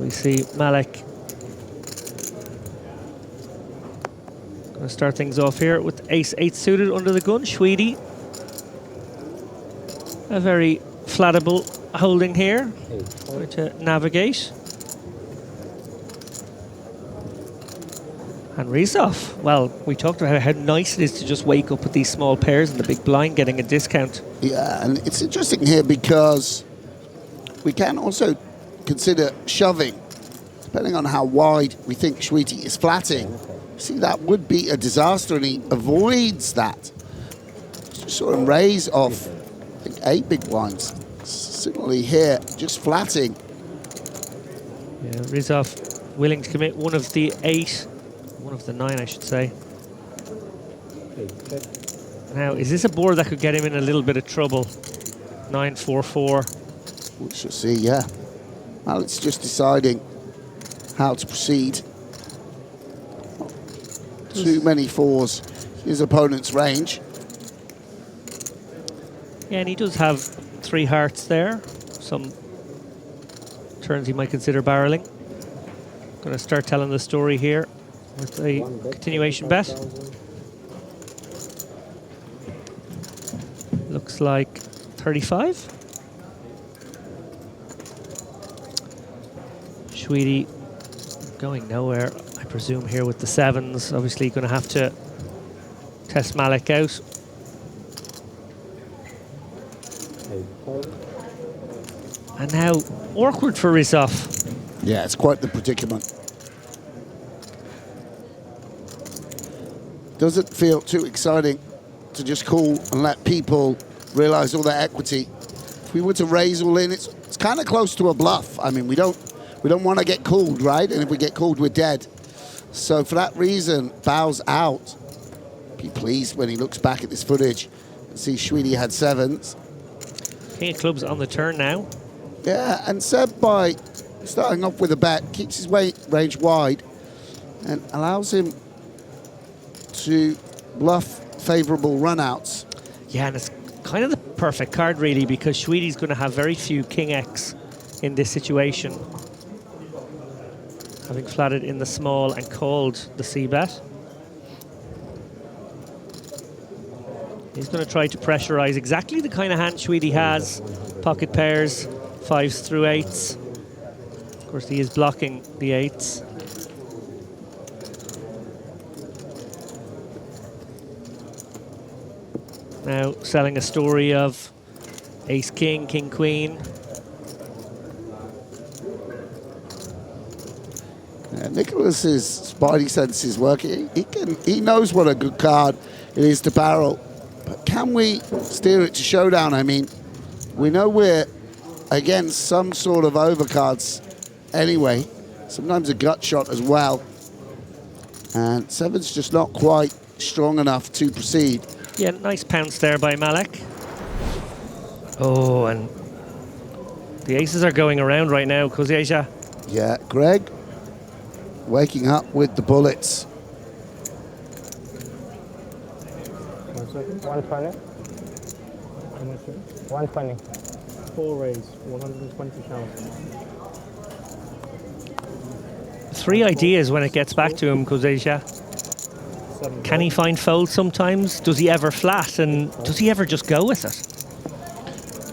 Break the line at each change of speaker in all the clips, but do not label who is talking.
We see Malik going to start things off here with ace-8 suited under the gun. Sweetie, a very flattable holding here, trying to navigate. And Ruiz off. Well, we talked about how nice it is to just wake up with these small pairs and the big blind getting a discount.
Yeah, and it's interesting here because we can also consider shoving, depending on how wide we think Sweetie is flatting. See, that would be a disaster, and he avoids that. Just saw him raise off, I think, 8 big blinds. Similarly here, just flatting.
Yeah, Ruiz off willing to commit one of the 8. One of the 9, I should say. Now, is this a board that could get him in a little bit of trouble? 9-4-4.
We shall see, yeah. Malik's just deciding how to proceed. Too many 4s. His opponent's range.
Yeah, and he does have 3 hearts there. Some turns he might consider barreling. Going to start telling the story here with a continuation bet. Looks like 35. Sweetie going nowhere, I presume, here with the 7s. Obviously going to have to test Malik out. And now awkward for Ruiz off.
Yeah, it's quite the predicament. Doesn't feel too exciting to just call and let people realize all their equity. If we were to raise all in, it's kind of close to a bluff. I mean, we don't want to get called, right? And if we get called, we're dead. So for that reason, bows out. Be pleased when he looks back at this footage and see Sweetie had 7s.
King of clubs on the turn now.
Yeah, and Seb, by starting off with a bet, keeps his range wide and allows him to bluff favorable runouts.
Yeah, and it's kind of the perfect card, really, because Sweetie's going to have very few King X in this situation, having flatted in the small and called the C-bet. He's going to try to pressurize exactly the kind of hand Sweetie has. Pocket pairs, 5s through 8s. Of course, he is blocking the 8s. Now selling a story of ace-king, king-queen.
Yeah, Nicholas's spidey sense is working. He knows what a good card it is to barrel. But can we steer it to showdown? I mean, we know we're against some sort of overcards anyway. Sometimes a gut shot as well. And 7's just not quite strong enough to proceed.
Yeah, nice pounce there by Malik. Oh, and the aces are going around right now, Kozieja.
Yeah, Greg waking up with the bullets.
120. 120. 4 raise, 120,000.
3 ideas when it gets back to him, Kozieja. Can he find fold sometimes? Does he ever flat? And does he ever just go with it?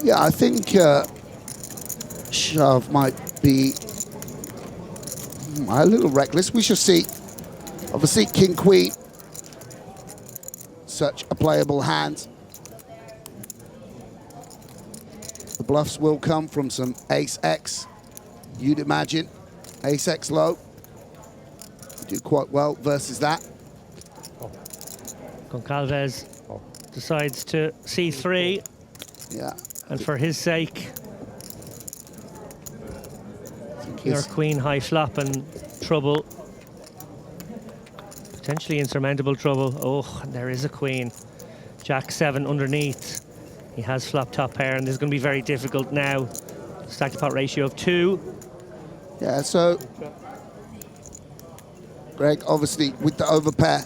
Yeah, I think shove might be a little reckless. We shall see. Obviously, king-queen, such a playable hand. The bluffs will come from some ace-x, you'd imagine. Ace-x low. Do quite well versus that.
Goncalves decides to C3.
Yeah.
And for his sake, your queen high flop and trouble. Potentially insurmountable trouble. Oh, and there is a queen. Jack 7 underneath. He has flop top pair, and this is going to be very difficult now. Stack to pot ratio of 2.
Yeah, so Greg, obviously, with the overpair,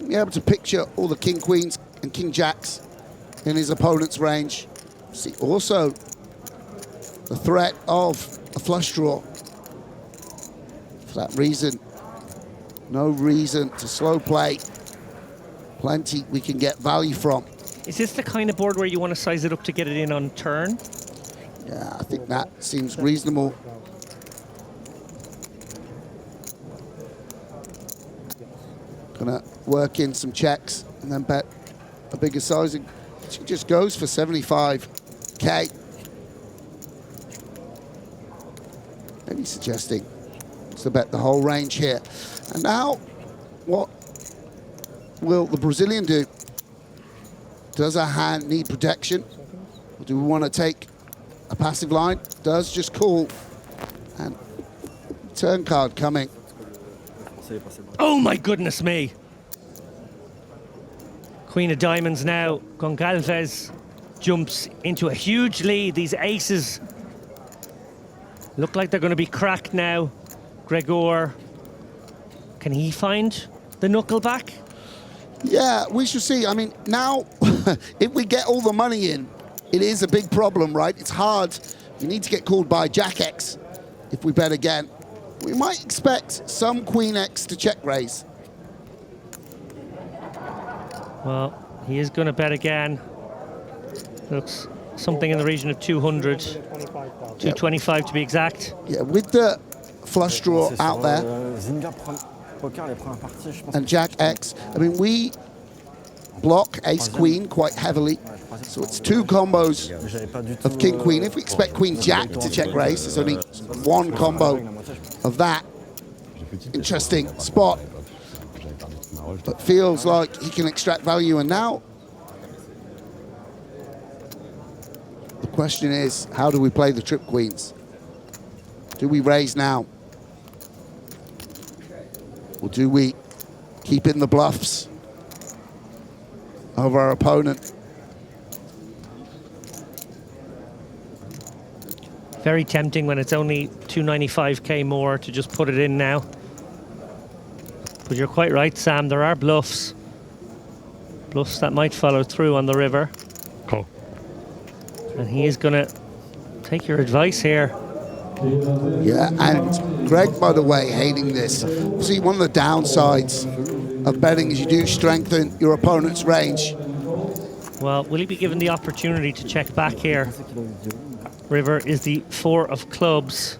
be able to picture all the king queens and king jacks in his opponent's range. See also the threat of a flush draw. For that reason, no reason to slow play. Plenty we can get value from.
Is this the kind of board where you want to size it up to get it in on turn?
Yeah, I think that seems reasonable. Gonna work in some checks and then bet a bigger sizing. She just goes for 75K. Maybe suggesting to bet the whole range here. And now, what will the Brazilian do? Does our hand need protection? Or do we want to take a passive line? Does just call. And turn card coming.
Oh my goodness me! Queen of diamonds now. Goncalves jumps into a huge lead. These aces look like they're going to be cracked now. Gregor, can he find the knuckle back?
Yeah, we shall see. I mean, now, if we get all the money in, it is a big problem, right? It's hard. You need to get called by Jack X if we bet again. We might expect some Queen X to check raise.
Well, he is going to bet again. Looks something in the region of 200. 225 to be exact.
Yeah, with the flush draw out there and Jack X, I mean, we block ace queen quite heavily, so it's two combos of king queen. If we expect queen jack to check raise, there's only one combo of that. Interesting spot, but feels like he can extract value. And now the question is, how do we play the trip queens? Do we raise now? Or do we keep in the bluffs of our opponent?
Very tempting when it's only 295k more to just put it in now. But you're quite right, Sam, there are bluffs. Bluffs that might follow through on the river.
Cool.
And he is going to take your advice here.
Yeah, and Greg, by the way, hating this. See, one of the downsides of betting is you do strengthen your opponent's range.
Well, will he be given the opportunity to check back here? River is the 4 of clubs.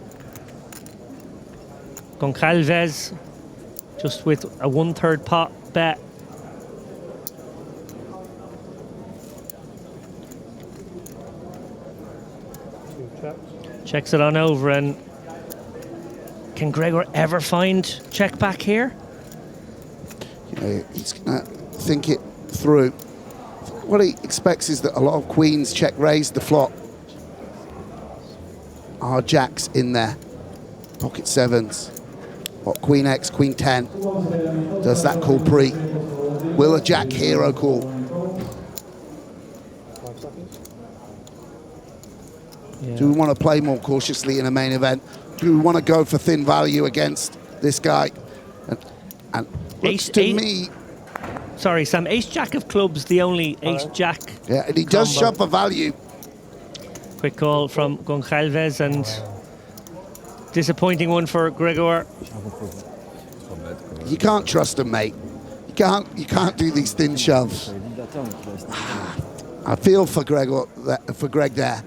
Goncalves just with a 1/3 pot bet. Checks it on over, and can Gregor ever find check back here?
You know, he's gonna think it through. What he expects is that a lot of queens check raise the flop. Are jacks in there? Pocket sevens. What, queen X, queen 10? Does that call pre? Will a jack hero call?
Yeah.
Do we want to play more cautiously in a main event? Do we want to go for thin value against this guy? And looks to me...
Sorry, Sam, ace-jack of clubs, the only ace-jack.
Yeah, and he does shove for value.
Quick call from Goncalves, and disappointing one for Gregor.
You can't trust him, mate. You can't do these thin shoves. I feel for Greg there.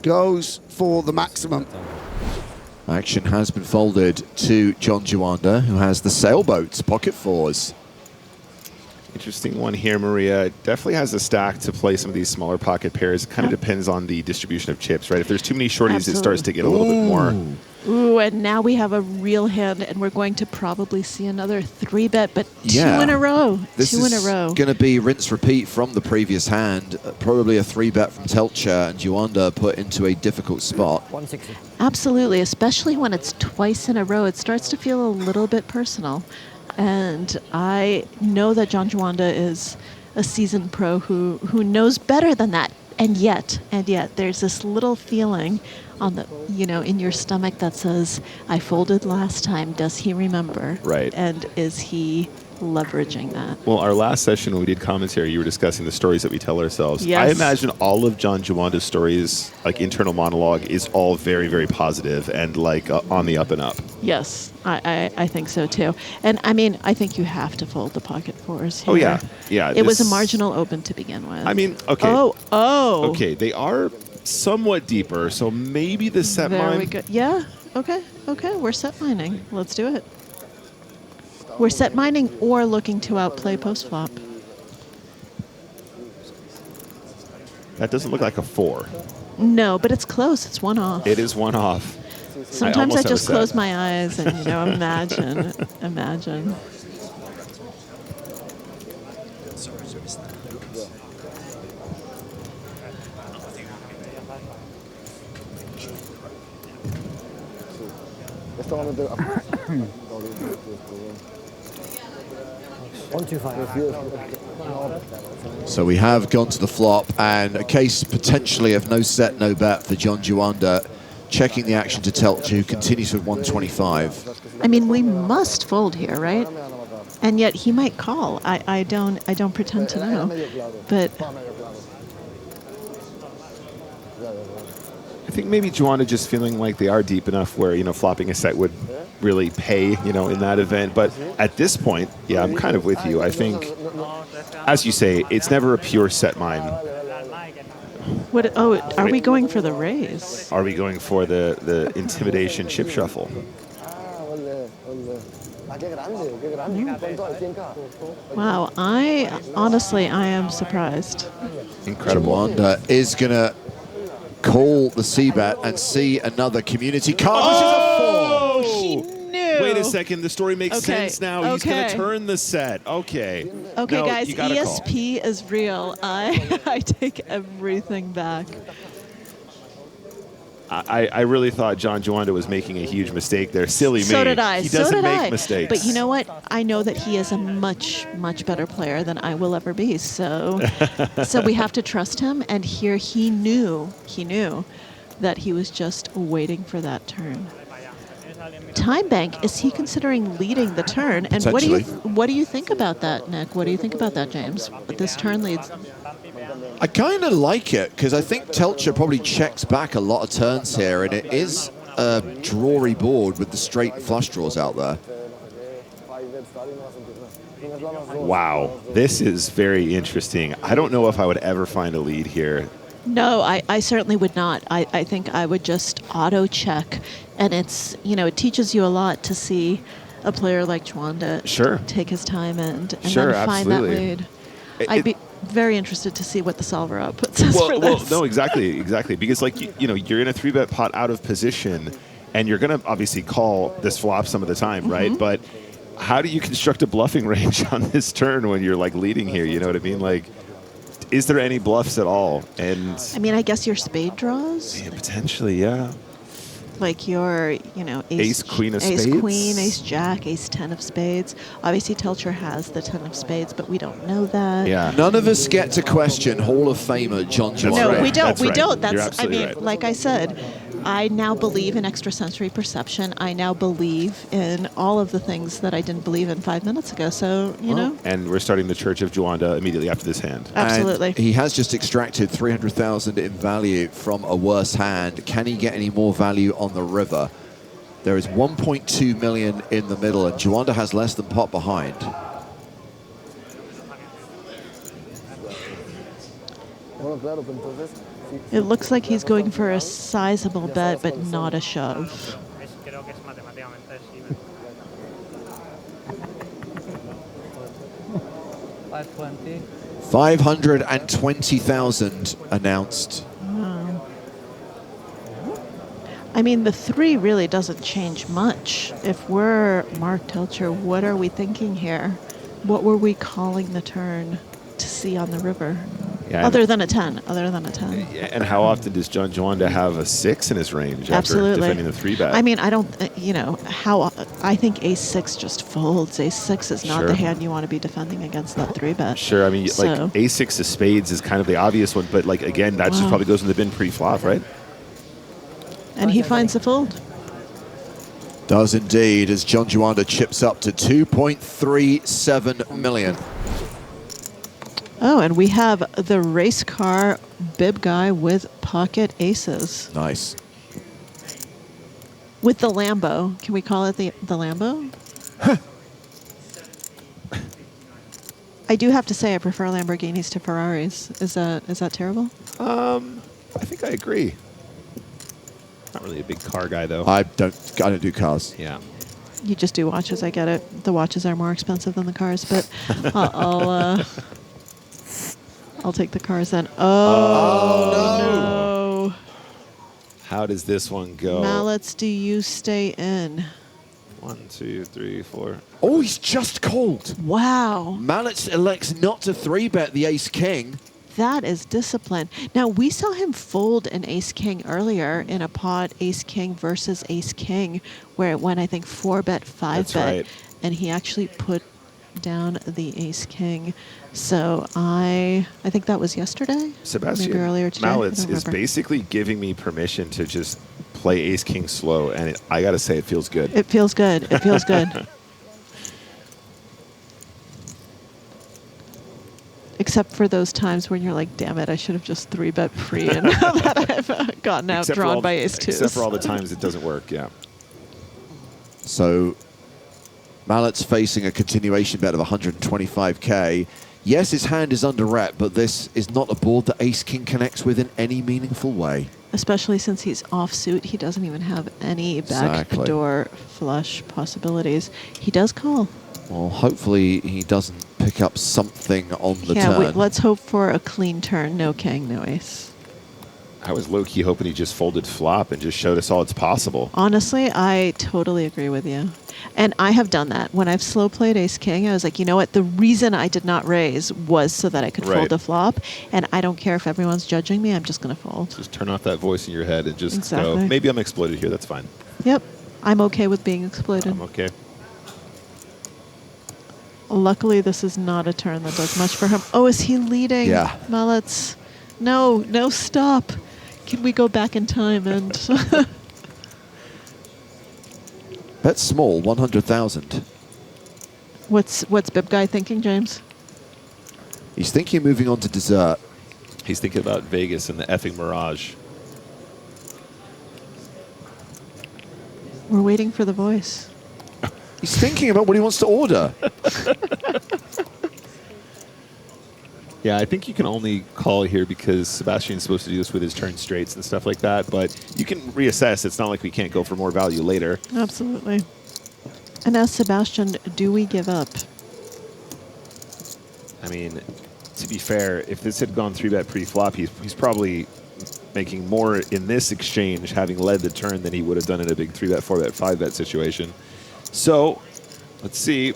Goes for the maximum.
Action has been folded to John Janda, who has the sailboats, pocket fours.
Interesting one here, Maria. Definitely has a stack to play some of these smaller pocket pairs. It kind of depends on the distribution of chips, right? If there's too many shorties, it starts to get a little bit more.
Ooh, and now we have a real hand, and we're going to probably see another 3-bet, but
Yeah.
two in a row.
This
two in a
is
row.
going to be rinse repeat from the previous hand. Probably a 3-bet from Telure, and Janda put into a difficult spot.
160.
Absolutely, especially when it's twice in a row. It starts to feel a little bit personal. And I know that John Janda is a seasoned pro who knows better than that. And yet, there's this little feeling on the, in your stomach that says, I folded last time. Does he remember?
Right.
And is he leveraging that.
Well, our last session when we did commentary, you were discussing the stories that we tell ourselves.
Yes.
I imagine all of John Juanda's stories, like internal monologue, is all very, very positive and like on the up and up.
Yes, I think so too. And I mean, I think you have to fold the pocket fours here.
Oh, yeah. Yeah.
It was a marginal open to begin with.
I mean, okay.
Oh.
Okay, they are somewhat deeper, so maybe the set
There
mine.
we go. Yeah, okay. We're set mining. Let's do it. We're set mining or looking to outplay post flop.
That doesn't look like a 4.
No, but it's close. It's one off.
It is one off.
Sometimes I
almost have a
just close
set.
my eyes and, imagine.
So we have gone to the flop, and a case potentially of no set, no bet for John Juanda, checking the action to Telture, who continues with 125.
I mean, we must fold here, right? And yet he might call. I don't pretend to know, but
I think maybe Juanda just feeling like they are deep enough where, flopping a set would really pay, in that event. But at this point, yeah, I'm kind of with you. I think, as you say, it's never a pure set mine.
what? Oh, are we going for the raise?
Are we going for the intimidation chip shuffle?
Wow, honestly I am surprised.
Incredible.
Juanda is going to call the C-bet and see another community card, which is a 4.
He knew.
Wait a second, the story makes
Okay,
sense now. He's going to
okay.
turn the set. Okay.
Okay,
No,
guys,
you gotta call.
ESP is real. I take everything back.
I really thought John Juanda was making a huge mistake there. Silly me.
So did I.
He doesn't
so did
make
I.
mistakes.
But you know what? I know that he is a much better player than I will ever be. So we have to trust him. And here he knew that he was just waiting for that turn. Time bank, is he considering leading the turn? And what do you think about that, Nick? What do you think about that, James? This turn leads.
I kind of like it, because I think Telture probably checks back a lot of turns here, and it is a drawy board with the straight flush draws out there.
Wow, this is very interesting. I don't know if I would ever find a lead here.
No, I certainly would not. I think I would just auto check, and it's it teaches you a lot to see a player like Juanda take his time and then find that lead. I'd be very interested to see what the solver output says for this.
Well, no, exactly, because you're in a 3-bet pot out of position, and you're going to obviously call this flop some of the time, right? But how do you construct a bluffing range on this turn when you're like leading here? You know what I mean? Like, is there any bluffs at all? And
I mean, I guess your spade draws.
Yeah, potentially, yeah.
Like your,
ace, queen of
ace,
spades?
queen, ace, jack, ace, 10 of spades. Obviously, Telture has the 10 of spades, but we don't know that.
Yeah.
None of us get to question Hall of Famer John Juanda.
No,
right.
we don't.
That's
We
right.
don't.
You're
That's. I
absolutely
mean,
right.
like I said, I now believe in extrasensory perception. I now believe in all of the things that I didn't believe in 5 minutes ago. So you know.
And we're starting the Church of Juanda immediately after this hand.
Absolutely.
And he has just extracted 300,000 in value from a worse hand. Can he get any more value on the river? There is 1.2 million in the middle, and Juanda has less than pot behind.
It looks like he's going for a sizable bet, but not a shove.
$520,000 announced.
I mean, the 3 really doesn't change much. If we're Mark Telture, what are we thinking here? What were we calling the turn to see on the river?
Yeah,
Other than a 10.
And how often does John Juanda have a 6 in his range
Absolutely.
after defending the 3-bet?
I mean, I don't, I think ace 6 just folds. Ace 6 is not
Sure.
the hand you want to be defending against that 3-bet.
Sure, I mean,
So-
like a6 of spades is kind of the obvious one, but like again, that just probably goes in the bin pre-flop, right?
And he finds the fold.
Does indeed, as John Juanda chips up to 2.37 million.
Oh, and we have the race car Bib Guy with pocket aces.
Nice.
With the Lambo. Can we call it the Lambo? I do have to say I prefer Lamborghinis to Ferraris. Is that terrible?
I think I agree. Not really a big car guy, though.
I don't do cars.
Yeah.
You just do watches, I get it. The watches are more expensive than the cars, but I'll take the cars then. Oh, no.
How does this one go?
Mallets, do you stay in?
1, 2, 3, 4.
Oh, he's just called.
Wow.
Mallets elects not to 3-bet the ace-king.
That is discipline. Now, we saw him fold an ace-king earlier in a pot, ace-king versus ace-king, where it went, I think, 4-bet, 5-bet.
That's right.
And he actually put down the ace-king. So I think that was yesterday?
Sebastian
Maybe earlier today?
Mallets
I don't
is
remember.
basically giving me permission to just play ace-king slow, and I got to say, it feels good.
It feels good. It feels good. Except for those times when you're like, damn it, I should have just 3-bet pre, and now that I've gotten outdrawn by ace-twos.
Except for all the times it doesn't work, yeah.
So Mallet's facing a continuation bet of 125k. Yes, his hand is under rep, but this is not a board that ace-king connects with in any meaningful way.
Especially since he's offsuit, he doesn't even have any backdoor flush possibilities. He does call.
Well, hopefully he doesn't pick up something on the turn.
Let's hope for a clean turn. No king, no ace.
I was low-key hoping he just folded flop and just showed us all it's possible.
Honestly, I totally agree with you. And I have done that. When I've slow played ace-king, I was like, you know what? The reason I did not raise was so that I could fold the flop. And I don't care if everyone's judging me. I'm just going to fold.
Just turn off that voice in your head and just go, maybe I'm exploited here. That's fine.
Yep. I'm okay with being exploited.
I'm okay.
Luckily, this is not a turn that does much for him. Oh, is he leading?
Yeah.
Mallets. No, stop. Can we go back in time and...
Bet small, 100,000.
What's Bib Guy thinking, James?
He's thinking of moving on to dessert.
He's thinking about Vegas and the effing Mirage.
We're waiting for the voice.
He's thinking about what he wants to order.
Yeah, I think you can only call here because Sebastian's supposed to do this with his turn straights and stuff like that, but you can reassess. It's not like we can't go for more value later.
Absolutely. And as Sebastian, do we give up?
I mean, to be fair, if this had gone 3-bet pre-flop, he's probably making more in this exchange having led the turn than he would have done in a big 3-bet, 4-bet, 5-bet situation. So, let's see.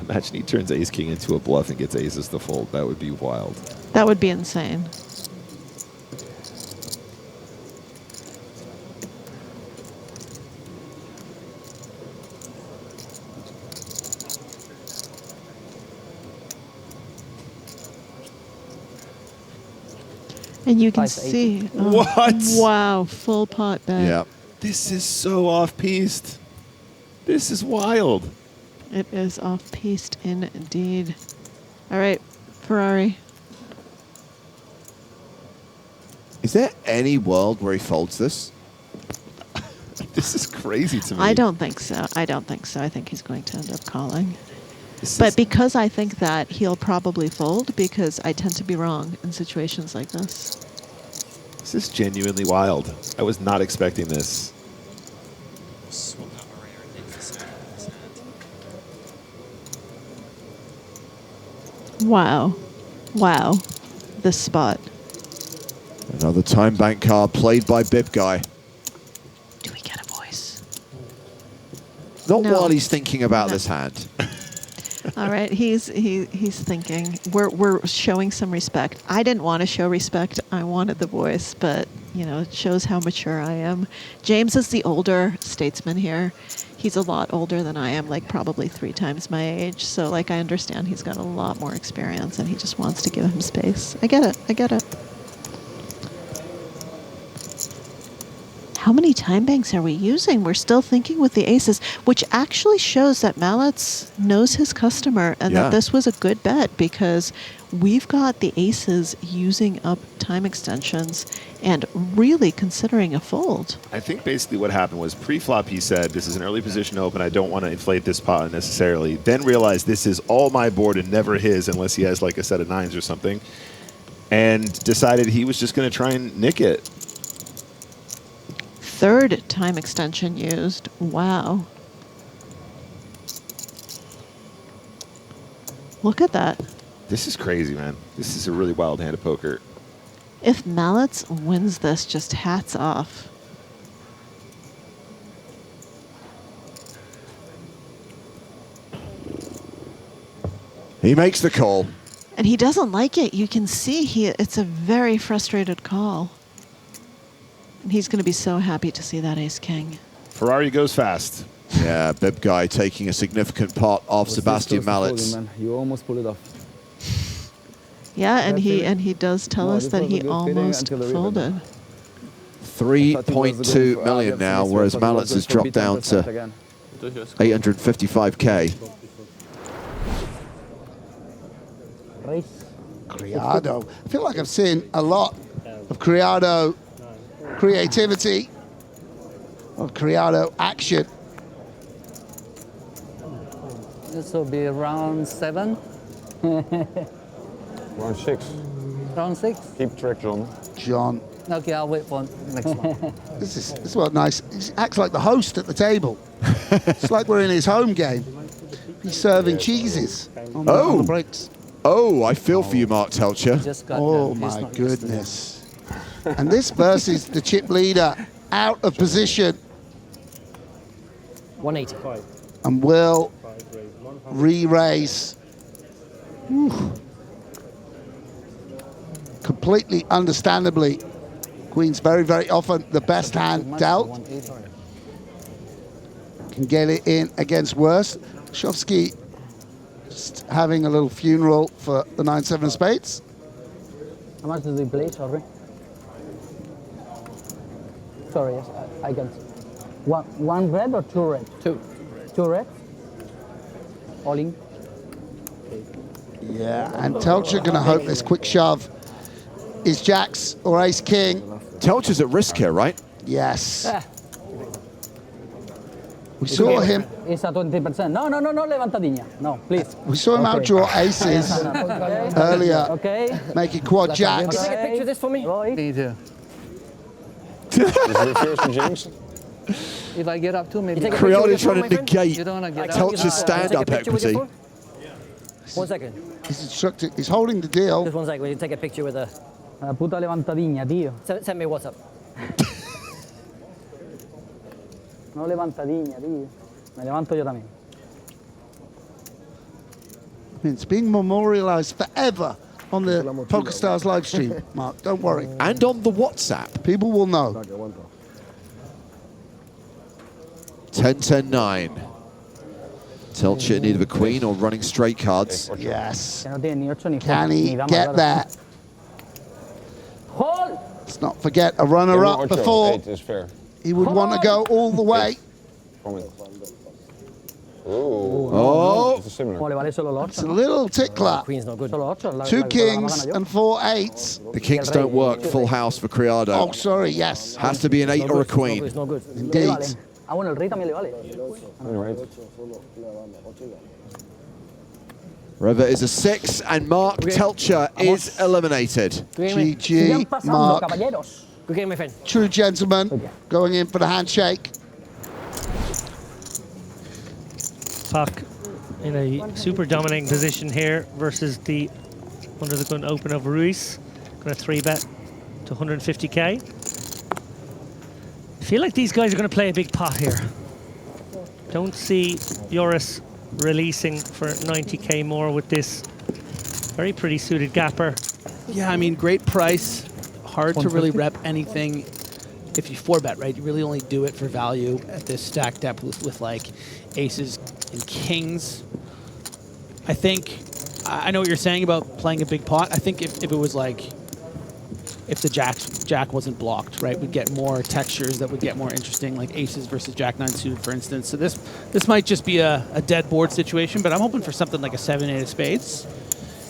Imagine he turns ace-king into a bluff and gets aces to fold. That would be wild.
That would be insane. And you can see.
What?
Wow, full pot bet.
Yeah.
This is so off-piste. This is wild.
It is off-piste indeed. All right, Ferrari.
Is there any world where he folds this?
This is crazy to me.
I don't think so. I think he's going to end up calling.
This
But
is-
because I think that he'll probably fold, because I tend to be wrong in situations like this.
This is genuinely wild. I was not expecting this.
Wow. Wow. This spot.
Another time bank card played by Bib Guy.
Do we get a voice?
Not
No.
while he's thinking about
No.
this hand.
All right, he's thinking. We're showing some respect. I didn't want to show respect. I wanted the voice, but you know, it shows how mature I am. James is the older statesman here. he's a lot older than I am, like probably 3 times my age. So like I understand he's got a lot more experience and he just wants to give him space. I get it. I get it. How many time banks are we using? We're still thinking with the aces, which actually shows that Mallets knows his customer and that this was a good bet because we've got the aces using up time extensions and really considering a fold.
I think basically what happened was pre-flop he said, this is an early position to open, I don't want to inflate this pot unnecessarily. Then realized this is all my board and never his unless he has like a set of 9s or something. And decided he was just going to try and nick it.
3rd time extension used. Wow. Look at that.
This is crazy, man. This is a really wild hand of poker.
If Mallets wins this, just hats off.
He makes the call.
And he doesn't like it. You can see it's a very frustrated call. And he's going to be so happy to see that ace-king.
Ferrari goes fast.
Yeah, Bib Guy taking a significant part of Sebastian Mallet's.
You almost pulled it off.
Yeah, and he does tell us that he almost folded.
3.2 million now, whereas Mallet's has dropped down to 855K.
Criado. I feel like I've seen a lot of Criado creativity, of Criado action.
This will be round 7.
Round 6.
Round 6?
Keep track, John.
John.
Okay, I'll wait for next one.
This is what nice. He acts like the host at the table. It's like we're in his home game. He's serving cheeses on the breaks.
Oh, I feel for you, Mark Telture.
Oh my goodness. And this versus the chip leader out of position.
180.
And will re-raise. Completely understandably, Queen's very, very often the best hand dealt. Can get it in against worse. Shovsky just having a little funeral for the 9-7 of spades.
How much does he play? Sorry, yes, I can. One red or 2 red? 2. 2 red? All in?
Yeah, and Telcher gonna hope this quick shove is jacks or ace king.
Telcher's at risk here, right?
Yes. We saw him.
It's a 20%. No, levantadinha. No, please.
We saw him outdraw aces earlier, making quad jacks.
Can you take a picture of this for me?
Me too.
Is it first and James?
If I get up too, maybe.
Criado trying to negate
You don't want to get up.
Telcher's stand-up equity.
1 second.
He's instructed. He's holding the deal.
Just 1 second. Will you take a picture with a...
La puta levantadinha, tío.
Send me WhatsApp.
No levantadinha, tío. Me levanto yo también.
I mean, it's being memorialized forever on the PokerStars live stream, Mark. Don't worry.
And on the WhatsApp.
People will know.
10-10-9. Telcher in need of a queen or running straight cards.
Yes.
Que no tiene ni 8 ni
Can he
dama,
get
claro.
that?
Hold!
Let's not forget a runner-up before.
8 is fair.
He would want to go all the way.
Oh.
It's similar.
¿Cómo le vale solo los
It's
8?
a little tickler.
Queen's not good.
Solo 8.
2 kings and 4 8s.
The kings don't work full house for Criado.
Oh, sorry, yes.
Has to be an 8 or a queen.
It's not good.
Indeed.
Ah, bueno, el rey también le vale.
Right.
River is a 6, and Mark Telcher is eliminated.
Sigan
GG,
pasando,
Mark.
caballeros.
Good game, my friend.
True gentleman. Going in for the handshake.
Puck in a super dominating position here versus the under the gun open of Ruiz. Going to 3-bet to 150K. I feel like these guys are going to play a big pot here. Don't see Joris releasing for 90K more with this very pretty suited gapper.
Yeah, I mean, great price. Hard to really rep anything if you 4-bet, right, you really only do it for value at this stack depth with like aces and kings. I think, I know what you're saying about playing a big pot. I think if it was like, if the jack wasn't blocked, right, we'd get more textures that would get more interesting, like aces versus jack-9 suited, for instance. So this might just be a dead board situation, but I'm hoping for something like a 7-8 of spades.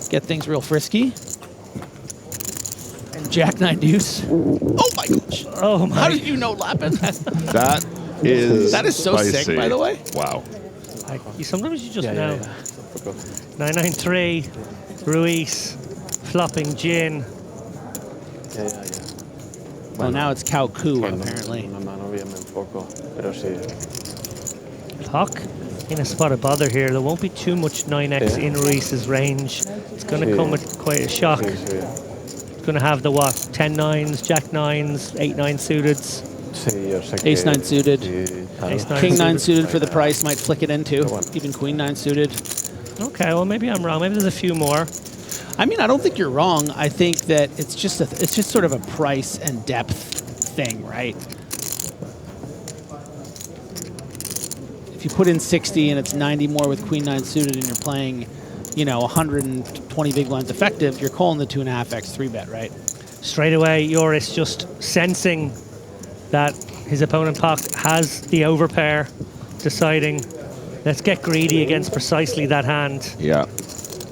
Get things real frisky. And jack-9 deuce. Oh my gosh.
Oh my.
How did you know Lapin?
That is
so
spicy.
sick, by the way.
Wow.
Sometimes you just
Yeah,
know.
yeah, yeah.
993, Ruiz, flopping gin.
Ya, ya, ya.
Well, now it's cow coup,
Cuando
apparently.
una mano bien me enfoco, pero sí.
Pock in a spot of bother here. There won't be too much 9x
Yeah.
in Ruiz's range. It's going to come with quite a shock.
Sí, sí.
It's going to have the what? 10-9s, jack-9s, 8-9 suited.
Sí, yo sé que
Ace-9 suited.
sí, claro.
Ace-9
King-9 suited for the price might flick it into.
Come on.
Even Queen-9 suited.
Okay, well maybe I'm wrong. Maybe there's a few more.
I mean, I don't think you're wrong. I think that it's just sort of a price and depth thing, right? If you put in 60 and it's 90 more with Queen-9 suited and you're playing, you know, 120 big blinds effective, you're calling the 2.5x 3-bet, right?
Straight away, Joris just sensing that his opponent Pock has the overpair, deciding, let's get greedy against precisely that hand.
Yeah.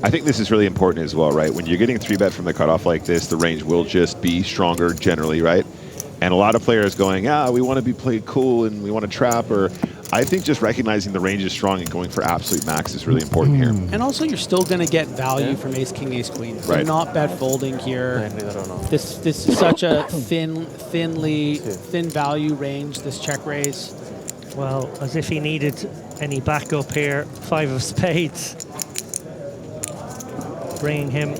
I think this is really important as well, right? When you're getting 3-bet from the cutoff like this, the range will just be stronger generally, right? And a lot of players going, we want to be played cool and we want to trap, or I think just recognizing the range is strong and going for absolute max is really important here.
And also, you're still going to get value from Ace King, Ace Queen.
Right.
You're not bet folding here.
Neither or no.
This is such a thin value range. This check raise.
Well, as if he needed any backup here. 5 of spades. Bringing him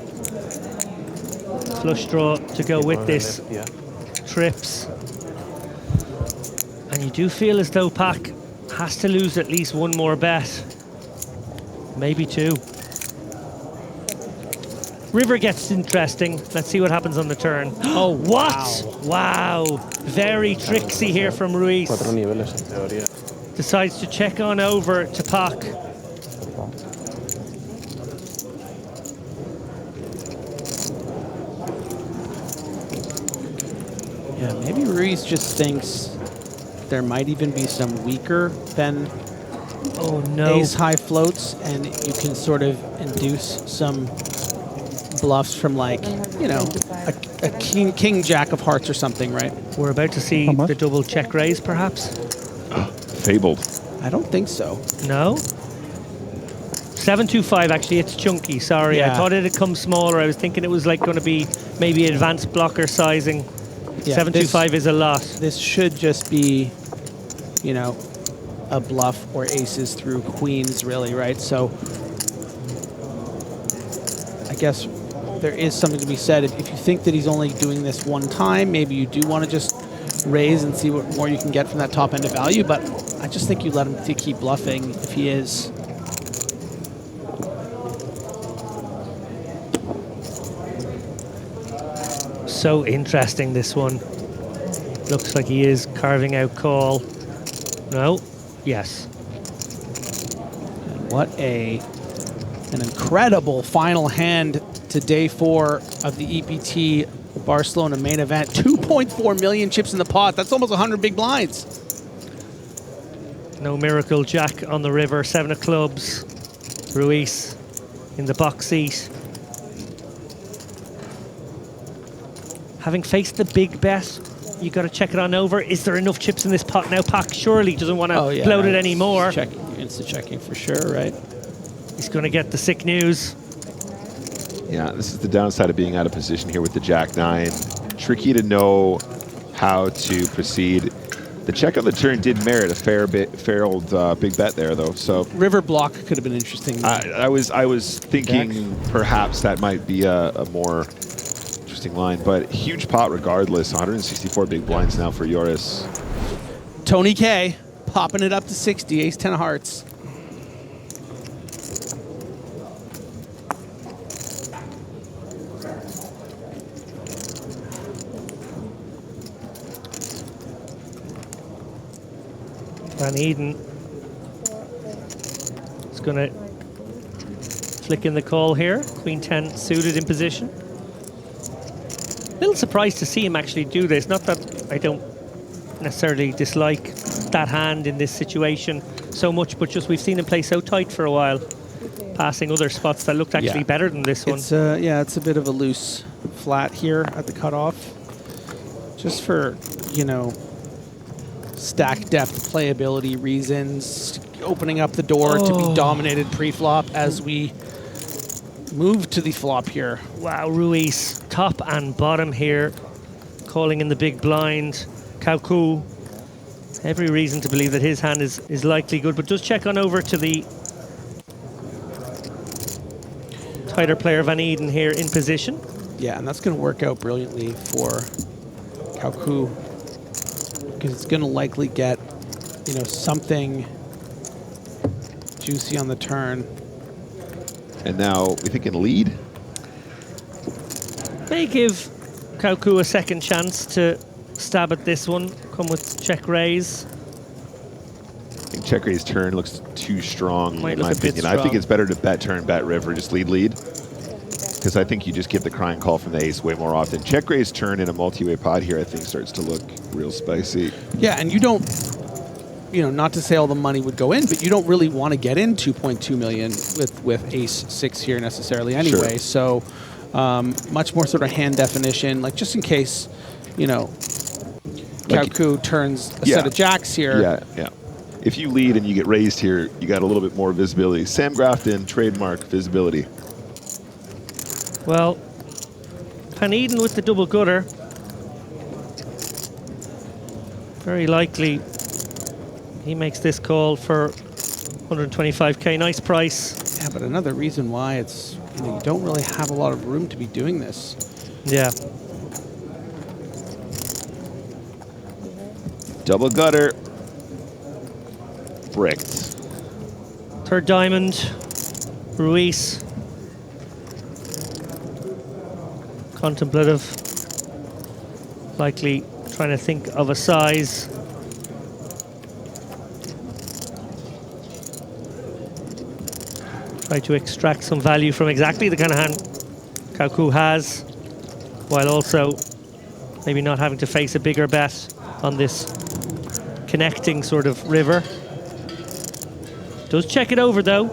flush draw to go with this.
Yeah.
Trips. And you do feel as though Pac has to lose at least one more bet. Maybe 2. River gets interesting. Let's see what happens on the turn.
Oh,
what? Wow. Very tricksy here from Ruiz.
4 niveles en teoría.
Decides to check on over to Pac.
Yeah, maybe Ruiz just thinks there might even be some weaker than ace high floats, and you can sort of induce some bluffs from, like, you know, a king jack of hearts or something, right?
We're about to see the double check raise, perhaps.
Fabled.
I don't think so.
No? 725, actually, it's chunky, sorry. I
Yeah.
thought it had come smaller. I was thinking it was like going to be maybe advanced blocker sizing.
Yeah,
725 is a lot.
This should just be, you know, a bluff or aces through queens, really, right? So I guess there is something to be said. If you think that he's only doing this one time, maybe you do want to just raise and see what more you can get from that top end of value, but I just think you let him to keep bluffing if he is.
So interesting, this one. Looks like he is carving out call. No? Yes.
And what an incredible final hand to day 4 of the EPT Barcelona main event. 2.4 million chips in the pot. That's almost 100 big blinds.
No miracle jack on the river. 7 of clubs. Ruiz in the box seat. Having faced the big bet, you got to check it on over. Is there enough chips in this pot now? Pac surely doesn't want to bloat it anymore.
Instant checking for sure, right?
He's going to get the sick news.
Yeah, this is the downside of being out of position here with the Jack-9. Tricky to know how to proceed. The check on the turn did merit a fair old big bet there, though. So
river block could have been interesting.
I was thinking perhaps that might be a more interesting line, but huge pot regardless. 164 big blinds now for Joris.
Tony K popping it up to 60. Ace 10 of hearts.
Van Eden is going to flick in the call here. Queen 10 suited in position. A little surprised to see him actually do this. Not that I don't necessarily dislike that hand in this situation so much, but just we've seen him play so tight for a while, passing other spots that looked actually better than this one.
It's it's a bit of a loose flat here at the cutoff, just for, you know, stack depth playability reasons, opening up the door to be dominated pre-flop as we move to the flop here.
Wow, Ruiz, top and bottom here, calling in the big blind. Kauku, every reason to believe that his hand is likely good, but does check on over to the tighter player Van Eden here in position.
Yeah, and that's going to work out brilliantly for Kauku, because it's going to likely get, you know, something juicy on the turn.
And now we think in lead.
May give Kauku a second chance to stab at this one. Come with check raise.
I think check raise turn looks too strong
Might
in
look
my
a bit
opinion. I think
strong.
it's better to bet turn, bet river, just lead. Because I think you just get the crying call from the ace way more often. Check raise turn in a multi-way pot here, I think, starts to look real spicy.
Yeah, and you don't, you know, not to say all the money would go in, but you don't really want to get in 2.2 million with ace 6 here necessarily anyway.
Sure.
So much more sort of hand definition, like just in case, you know, Kauku turns a set of jacks here.
Yeah. If you lead and you get raised here, you got a little bit more visibility. Sam Grafton, trademark visibility.
Well, Van Eden with the double gutter. Very likely he makes this call for 125k. Nice price.
Yeah, but another reason why it's, you know, you don't really have a lot of room to be doing this.
Yeah.
Double gutter. Bricked.
Third diamond. Ruiz. Contemplative. Likely trying to think of a size. Try to extract some value from exactly the kind of hand Kauku has, while also maybe not having to face a bigger bet on this connecting sort of river. Does check it over though.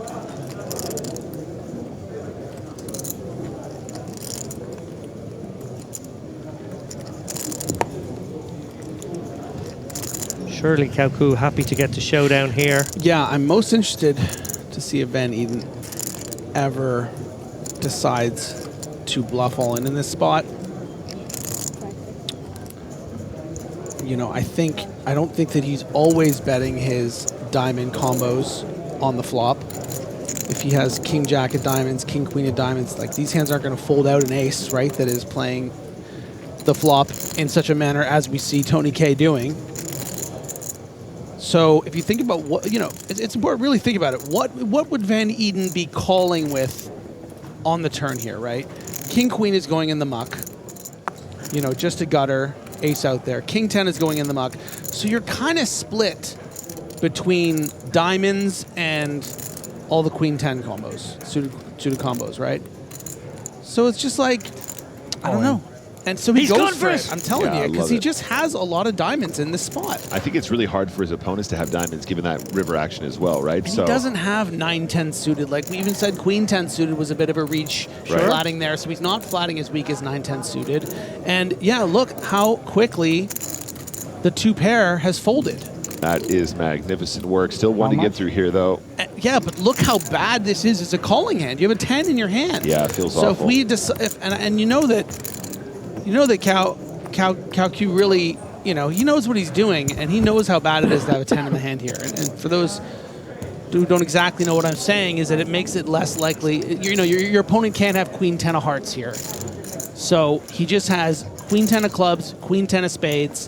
Surely Kauku happy to get to showdown here.
Yeah, I'm most interested to see if Van Eden ever decides to bluff all in this spot. You know, I don't think that he's always betting his diamond combos on the flop. If he has king jack of diamonds, king queen of diamonds, like these hands aren't going to fold out an ace, right? That is playing the flop in such a manner as we see Tony K doing. So if you think about what, you know, it's important to really think about it. What would Van Eden be calling with on the turn here, right? King queen is going in the muck. You know, just a gutter, ace out there. King 10 is going in the muck. So you're kind of split between diamonds and all the queen 10 combos, suited combos, right? So it's just like, I don't know. And so he goes for it. I'm telling you, because he just has a lot of diamonds in this spot.
I think it's really hard for his opponents to have diamonds given that river action as well, right?
And he doesn't have 9-10 suited. Like we even said, queen 10 suited was a bit of a reach flatting there. So he's not flatting as weak as 9-10 suited. And yeah, look how quickly the two pair has folded.
That is magnificent work. Still one to get through here, though.
Yeah, but look how bad this is as a calling hand. You have a 10 in your hand.
Yeah, it feels
awful.
awful.
So if we and you know that Kauku really, you know, he knows what he's doing, and he knows how bad it is to have a 10 in the hand here. And for those who don't exactly know what I'm saying, is that it makes it less likely. You know, your opponent can't have queen 10 of hearts here. So he just has queen 10 of clubs, queen 10 of spades,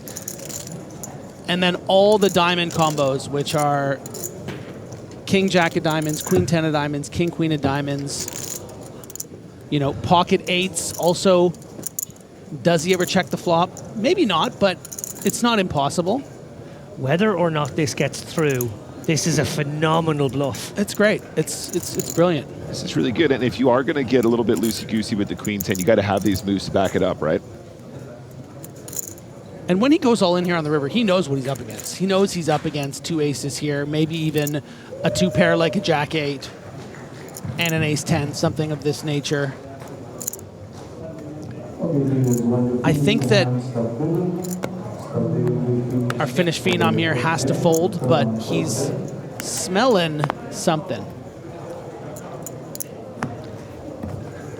and then all the diamond combos, which are king jack of diamonds, queen 10 of diamonds, king queen of diamonds. You know, pocket eights also. Does he ever check the flop? Maybe not, but it's not impossible.
Whether or not this gets through, this is a phenomenal bluff.
It's great. It's brilliant.
This is really good. And if you are going to get a little bit loosey-goosey with the queen 10, you got to have these moves to back it up, right?
And when he goes all in here on the river, he knows what he's up against. He knows he's up against 2 aces here, maybe even a 2 pair like a jack 8 and an ace 10, something of this nature. I think that our Finnish phenom here has to fold, but he's smelling something.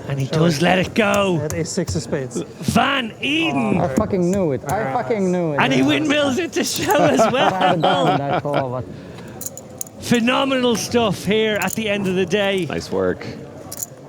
And he does let it go.
That is 6 of spades.
Van Eden!
I fucking knew it. I fucking knew it.
And he windmills it to show as
I had
well.
done that call, but
Phenomenal stuff here at the end of the day.
Nice work.